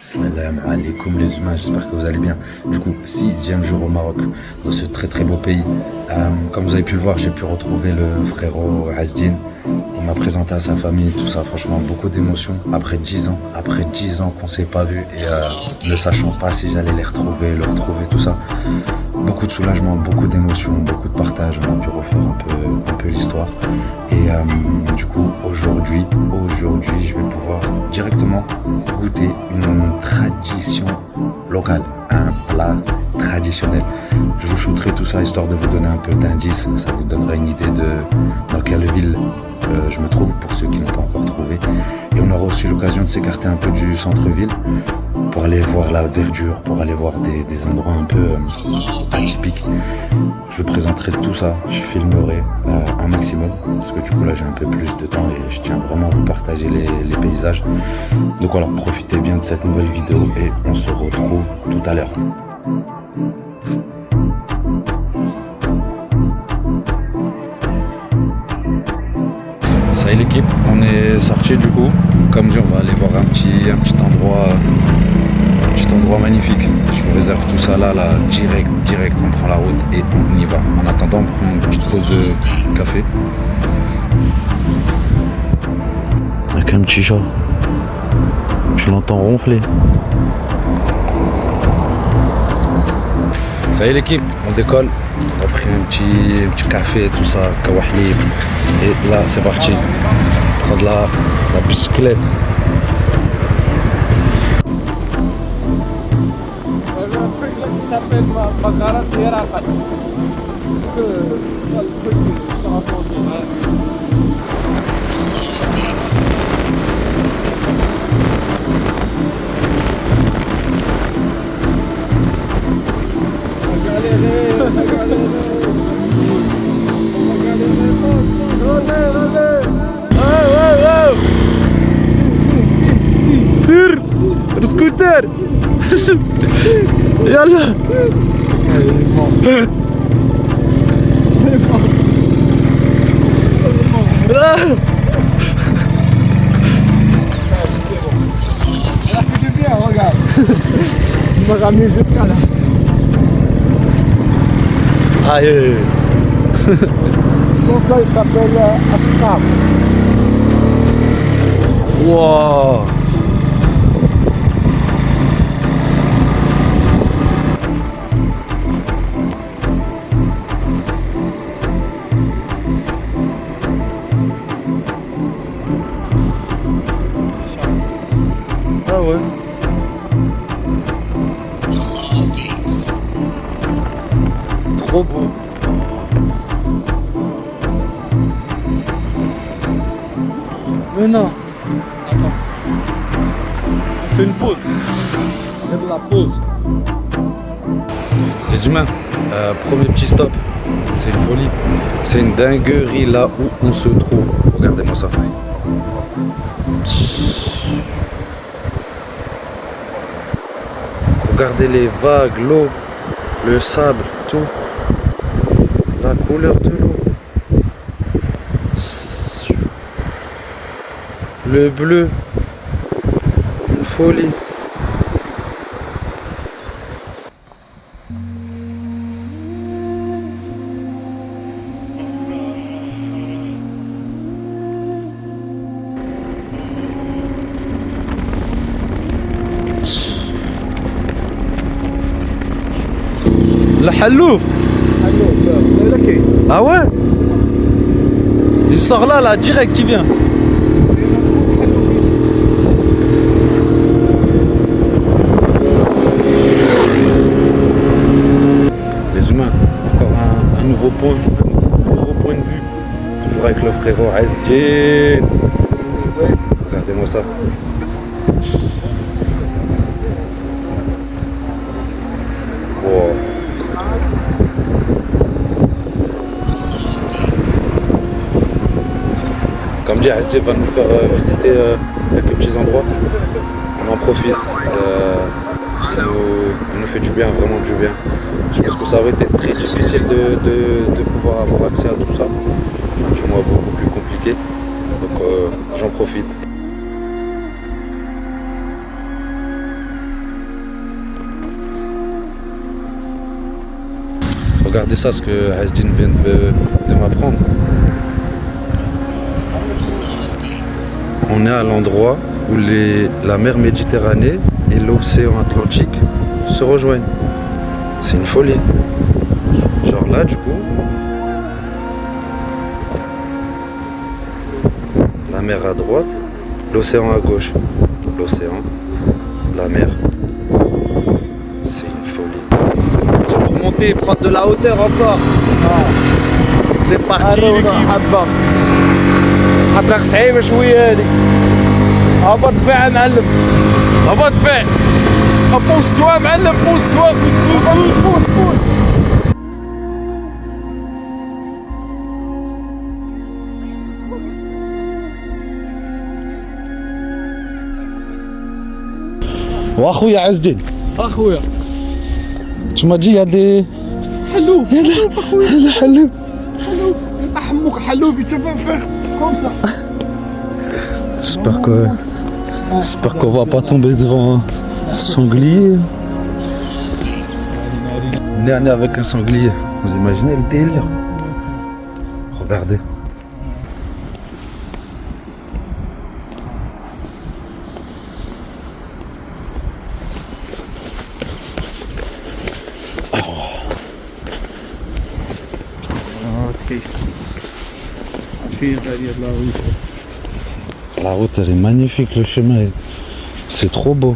Salam alaikum les humains, j'espère que vous allez bien. Du coup, 6e jour au Maroc, dans ce très très beau pays. Comme vous avez pu le voir, j'ai pu retrouver le frérot Azdin. Il m'a présenté à sa famille, tout ça, franchement, beaucoup d'émotions. Après 10 ans qu'on s'est pas vu et ne sachant pas si j'allais le retrouver, tout ça. Beaucoup de soulagement, beaucoup d'émotions, beaucoup de partage. On a pu refaire un peu l'histoire. Et du coup, aujourd'hui, je vais pouvoir directement goûter une tradition locale, un plat traditionnel. Je vous shooterai tout ça histoire de vous donner un peu d'indices. Ça vous donnera une idée de dans quelle ville je me trouve pour ceux qui n'ont pas encore trouvé. Et on aura aussi l'occasion de s'écarter un peu du centre-ville pour aller voir la verdure, pour aller voir des endroits un peu atypiques. Je vous présenterai tout ça, je filmerai un maximum parce que du coup là j'ai un peu plus de temps et je tiens vraiment à vous partager les paysages. Donc voilà, profitez bien de cette nouvelle vidéo et on se retrouve tout à l'heure. Ça y est l'équipe, on est sorti du coup. Comme dit, on va aller voir un petit endroit magnifique. Je vous réserve tout ça là, direct, on prend la route et on y va. En attendant, on prend une petite pause de café. Avec un petit chat. Je l'entends ronfler. Ça y est l'équipe, on décolle. On a pris un petit café, tout ça, kawahlib. Et là c'est parti. Prendre la bicyclette. Qui s'appelle Bagara Thérakat. Le truc qui se raconte. سير السكوتر يلا Il m'a ramené jusqu'à là. Aïe. Donc là il s'appelle Ashraf. Wow. Ah ouais. C'est trop beau. Mais non. Attends. On fait une pause. On fait de la pause. Les humains, premier petit stop. C'est une folie. C'est une dinguerie là où on se trouve. Regardez-moi ça. Regardez les vagues, l'eau, le sable, tout. La couleur de l'eau. Le bleu. Une folie. Le Hallouf. Ah ouais. Il sort là, direct, il vient. Les humains, encore un nouveau point de vue. Toujours avec le frérot Azdin. Regardez-moi ça. Wow. Comme dit, Azdin va nous faire visiter quelques petits endroits. On en profite. Il nous fait du bien, vraiment du bien. Je pense que ça aurait été très difficile de pouvoir avoir accès à tout ça. Du moins beaucoup plus compliqué. Donc j'en profite. Regardez ça, ce que Hasdin vient de m'apprendre. On est à l'endroit où la mer Méditerranée et l'océan Atlantique se rejoignent. C'est une folie. Genre là, du coup, la mer à droite, l'océan à gauche. L'océan, la mer. C'est une folie. Pour monter et prendre de la hauteur encore. C'est parti l'équipe. حتى صعيبة شوية هادي. هبط دفع معلم. هبط دفع. بوس توا معلم بوس توا بوس. واخويا عزدين اخويا tu m'as dit il y a des حلوف اخويا حلوف حموك حلوف يتبع فيه comme ça. J'espère qu'on va pas tomber devant un sanglier. On est avec un sanglier. Vous imaginez le délire? Regardez. La route elle est magnifique, le chemin c'est trop beau.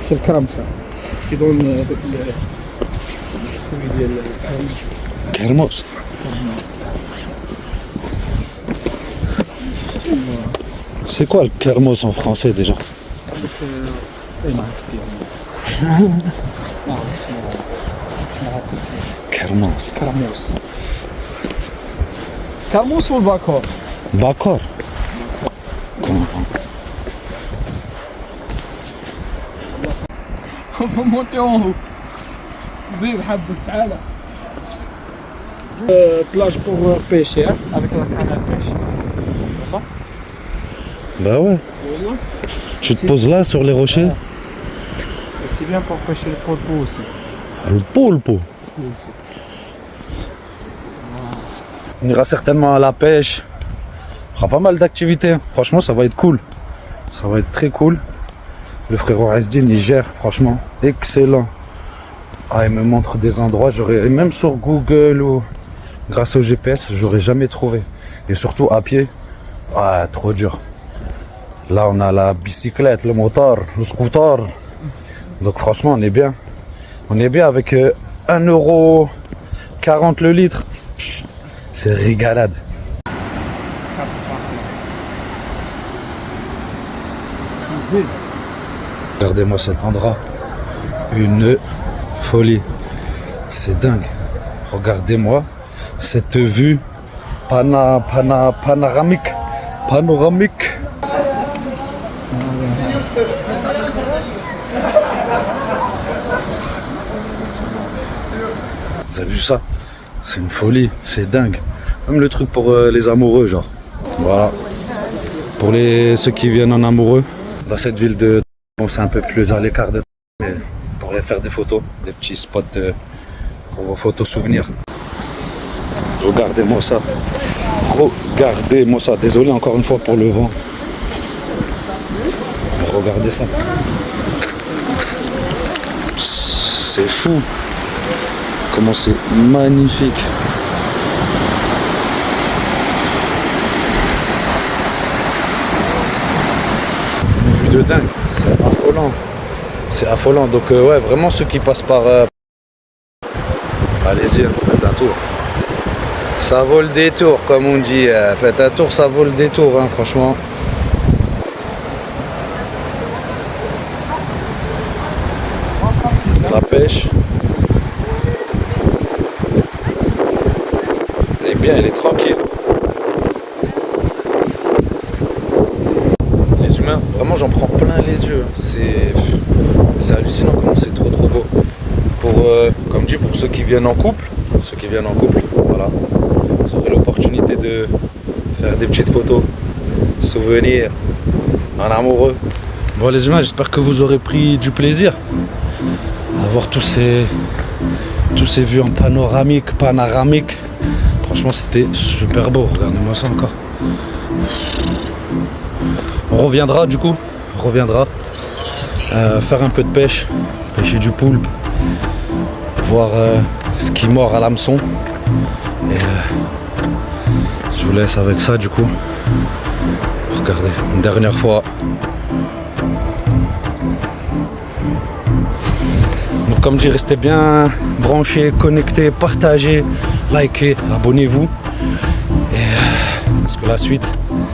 C'est le كرمسة كيدون داك ديال Kermos. C'est quoi le kermos en français déjà? Kermos. كرموس والباكور. Bakor. monter en haut. زيد حبة تعالى. Plage pour pêcher avec la canne à pêche. Bah ouais. Tu te poses là sur les rochers. Et c'est bien pour pêcher le polpo aussi. Le polpo. On ira certainement à la pêche. On fera pas mal d'activités. Franchement, ça va être cool. Ça va être très cool. Le frérot Hasdin, il gère, franchement. Excellent. Ah, il me montre des endroits, même sur Google ou grâce au GPS, j'aurais jamais trouvé. Et surtout à pied. Ah, trop dur. Là, on a la bicyclette, le moteur, le scooter. Donc franchement, on est bien. On est bien avec 1,40€ le litre. C'est régalade. Regardez-moi cet endroit. Une folie. C'est dingue. Regardez-moi cette vue panoramique. Vous avez vu ça? C'est une folie, c'est dingue. Même le truc pour les amoureux, genre. Voilà. Pour ceux qui viennent en amoureux, dans cette ville de... Bon, c'est un peu plus à l'écart de... Mais vous pourrez faire des photos, des petits spots pour vos photos souvenirs. Regardez-moi ça. Regardez-moi ça. Désolé encore une fois pour le vent. Mais regardez ça. C'est fou. Comment c'est magnifique. Une vue de dingue. C'est affolant. C'est affolant. Donc ouais, vraiment ceux qui passent par... allez-y, faites un tour. Ça vaut le détour, comme on dit. Faites un tour, ça vaut le détour, hein, franchement. La pêche. Elle est bien, elle est tranquille. Les humains, vraiment j'en prends plein les yeux. C'est hallucinant comment c'est trop beau. Pour, comme dit, pour ceux qui viennent en couple, ceux qui viennent en couple, voilà. Vous aurez l'opportunité de faire des petites photos, souvenirs, en amoureux. Bon les humains, j'espère que vous aurez pris du plaisir à voir tous ces vues en panoramique. Franchement c'était super beau, regardez-moi ça encore. On reviendra du coup, faire un peu de pêche, pêcher du poulpe, voir ce qui mord à l'hameçon. Et je vous laisse avec ça du coup. Regardez, une dernière fois. Donc comme dit, restez bien branchés, connectés, partagez, likez, abonnez-vous. Et parce que la suite,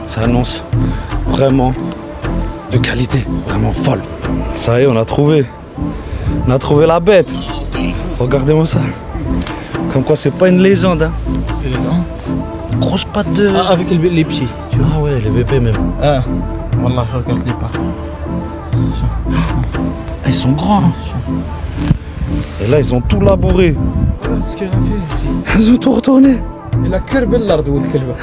ça annonce vraiment de qualité, vraiment folle. Ça y est, on a trouvé la bête. Regardez-moi ça. Comme quoi, c'est pas une légende. Hein. Grosse patte de... Ah, avec les pieds. Ah ouais, les bébés même. Ah, Wallah, regarde les pas. Ils sont grands. Hein. Et là, ils ont tout labouré. Ce qu'elle a fait ici. Ils ont tout retourné. Il a كربل الارض ولد الكلبه.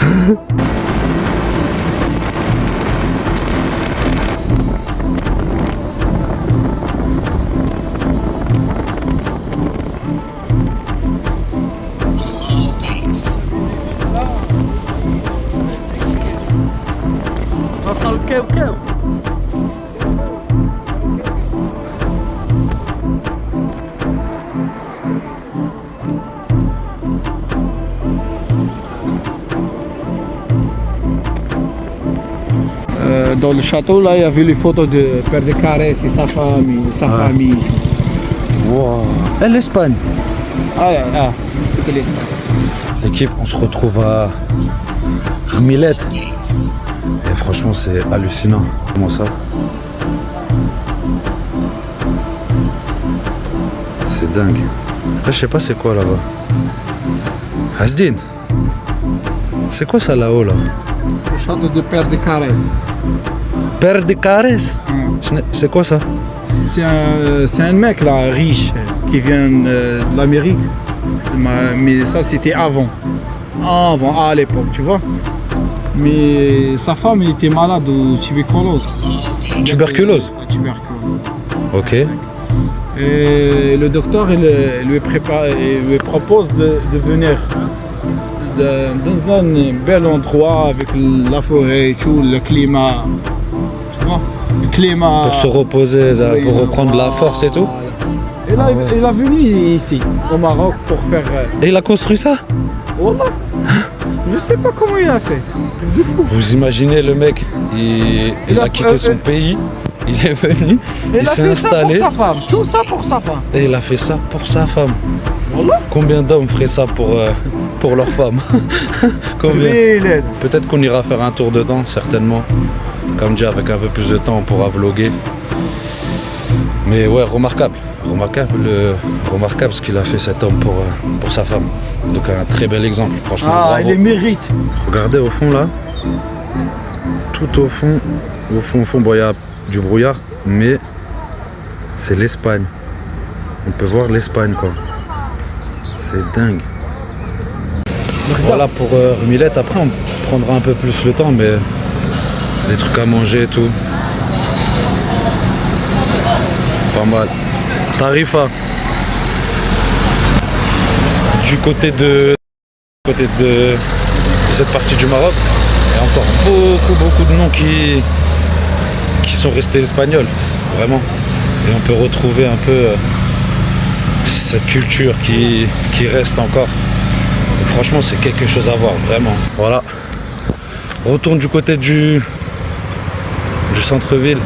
Ça sent le كاو. Dans le château, là, il y avait les photos de Père de Carès et sa femme, et sa famille. Wow. Et l'Espagne. Ah, c'est l'Espagne. L'équipe, on se retrouve à Rmilette. Et franchement, c'est hallucinant. Comment ça? C'est dingue. Après, je sais pas c'est quoi là-bas. Hasdin. C'est quoi ça là-haut là? Le château de Père de Carès. Père de Carès? C'est quoi ça? C'est un mec là, riche, qui vient de l'Amérique. Mais ça, c'était avant. À l'époque, tu vois. Mais sa femme, elle était malade de tuberculose. Tuberculose? Ok. Et le docteur il lui propose de venir dans un bel endroit avec la forêt et tout, le climat. Tu vois, le climat. Pour se reposer, pour reprendre la force et tout. Et là, il est venu ici, au Maroc, pour faire. Et il a construit ça? Wallah. Je sais pas comment il a fait. De fou. Vous imaginez le mec, il a quitté son pays, il est venu, il s'est installé. Ça pour sa femme, tout ça pour sa femme. Et il a fait ça pour sa femme. Wallah. Combien d'hommes feraient ça pour leur femme? Combien? Peut-être qu'on ira faire un tour dedans, certainement. Comme dit, avec un peu plus de temps, on pourra vlogger. Mais ouais, remarquable ce qu'il a fait cet homme pour sa femme. Donc un très bel exemple, franchement. Ah, bravo. il les mérite. Regardez au fond là, tout au fond, bon, il y a du brouillard, mais c'est l'Espagne. On peut voir l'Espagne quoi. C'est dingue. Voilà pour Rmilette. Après on prendra un peu plus le temps, mais des trucs à manger et tout. Pas mal. Tarifa. Du côté de cette partie du Maroc, il y a encore beaucoup de noms qui sont restés espagnols, vraiment. Et on peut retrouver un peu cette culture qui reste encore. Et franchement, c'est quelque chose à voir, vraiment. Voilà. On retourne du côté du centre-ville.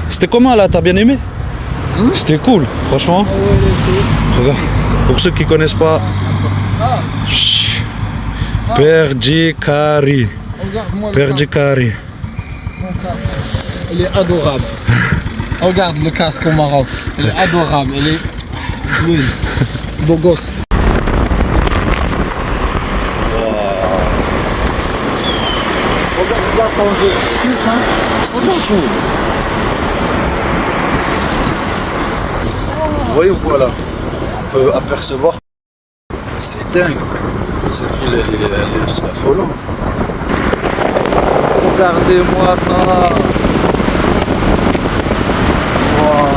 C'était comment là? T'as bien aimé? C'était cool, franchement. Regarde, pour ceux qui connaissent pas, Perdicari. Perdicari. Il est adorable. Regarde le casque au Maroc. Il est adorable. Il est joli. Beau gosse. Regarde là quand je... C'est fou. Vous voyez ou quoi là? On peut apercevoir. C'est dingue. Cette ville, c'est affolant. Regardez-moi ça. Wow.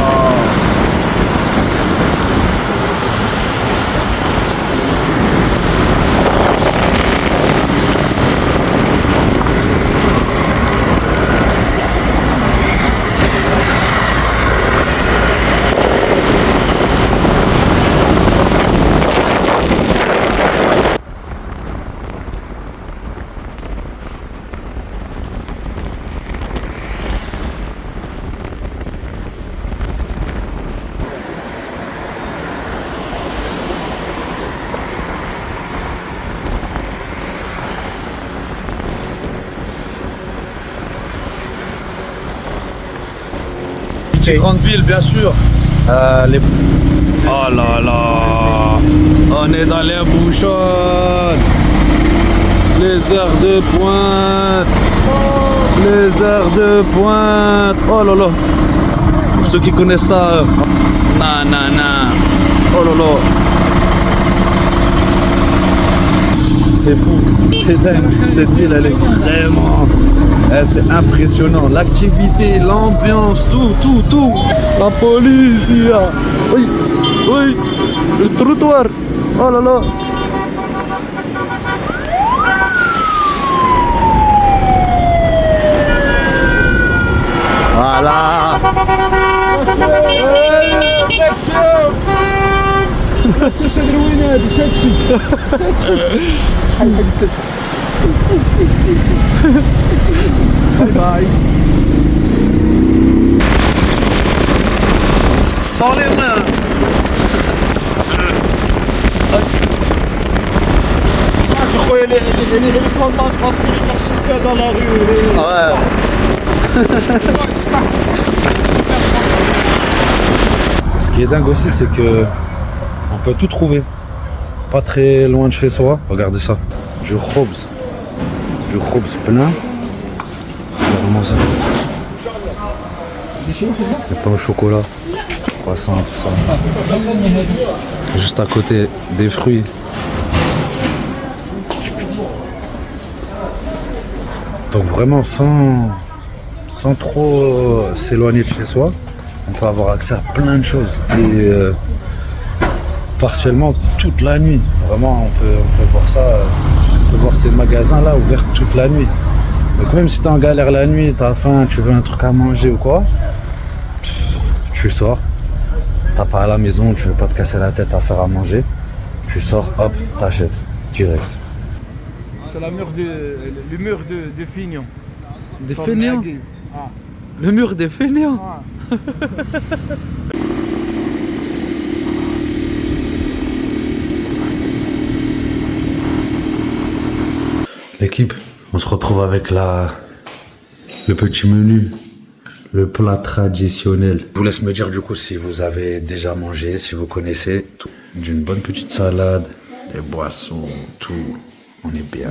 Grande ville, bien sûr. Oh là là, on est dans les bouchons. Les heures de pointe. Les heures de pointe. Oh là là. Pour ceux qui connaissent ça. Nanana. Oh là là. C'est fou. C'est dingue. Cette ville, elle est vraiment... c'est impressionnant, l'activité, l'ambiance, tout. La police, oui, le trottoir, oh là là. Voilà. Bye bye. Sans les mains. Je croyais les commandants, je pense qu'ils marchaient seuls dans la rue. Ouais. Ce qui est dingue aussi, c'est que on peut tout trouver. Pas très loin de chez soi. Regardez ça. Du khobz plein. Vraiment ça. Les pains au chocolat, croissant, tout ça. Juste à côté, des fruits. Donc vraiment sans trop s'éloigner de chez soi, on peut avoir accès à plein de choses. Et partiellement toute la nuit. Vraiment, on peut voir ça. On peut voir ces magasins-là ouverts toute la nuit. Donc même si t'es en galère la nuit, t'as faim, tu veux un truc à manger ou quoi, tu sors. T'as pas à la maison, tu veux pas te casser la tête à faire à manger. Tu sors, hop, t'achètes, direct. C'est le mur de Fignon. Des fainéants. Le mur des fainéants. L'équipe, on se retrouve avec le petit menu, le plat traditionnel. Je vous laisse me dire du coup si vous avez déjà mangé, si vous connaissez. D'une bonne petite salade, des boissons, tout. On est bien.